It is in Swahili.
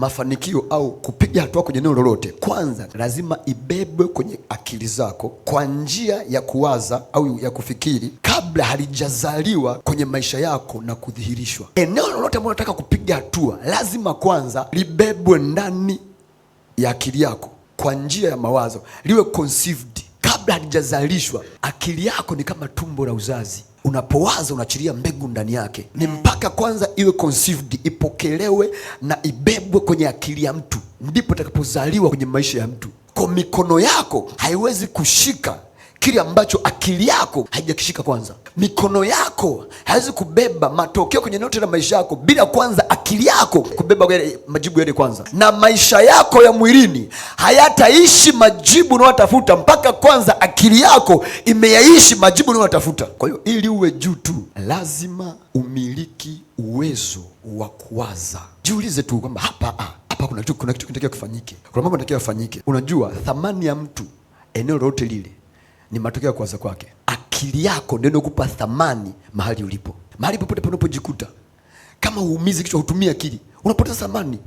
Mafanikio au kupiga hatua kwenye eneo lolote, kwanza lazima ibebwe kwenye akili zako kwa njia ya kuwaza au ya kufikiri kabla halijazaliwa kwenye maisha yako na kudhihirishwa. Eneo lolote ambalo unataka kupiga hatua lazima kwanza libebwe ndani ya akili yako kwa njia ya mawazo, liwe conceived kabla halijazalishwa. Akili yako ni kama tumbo la uzazi. Unapowaza unaachilia mbegu ndani yake. Ni mpaka kwanza iwe conceived, ipokelewe na ibebwe kwenye akili ya mtu, ndipo itakapozaliwa kwenye maisha ya mtu. Kwa mikono yako haiwezi kushika kile ambacho akili yako haijakishika kwanza. Mikono yako haiwezi kubeba matokeo kwenye ndoto la maisha yako bila kwanza akili yako kubeba majibu yale kwanza. Na maisha yako ya mwilini hayataishi majibu unayotafuta mpaka kwanza akili yako imeyaishi majibu unayotafuta. Kwa hiyo ili uwe juu tu, lazima umiliki uwezo wa kuwaza. Jiulize tu kwamba hapa kuna kitu kinatakiwa kufanyike. Kuna mambo yanatakiwa yafanyike. Unajua thamani ya mtu eneo lolote lile ni matokeo ya kuwaza kwake. Akili yako ndio inakupa thamani mahali ulipo. Mahali popote panapojikuta, kama uumizi kichwa, hutumia akili, unapoteza thamani.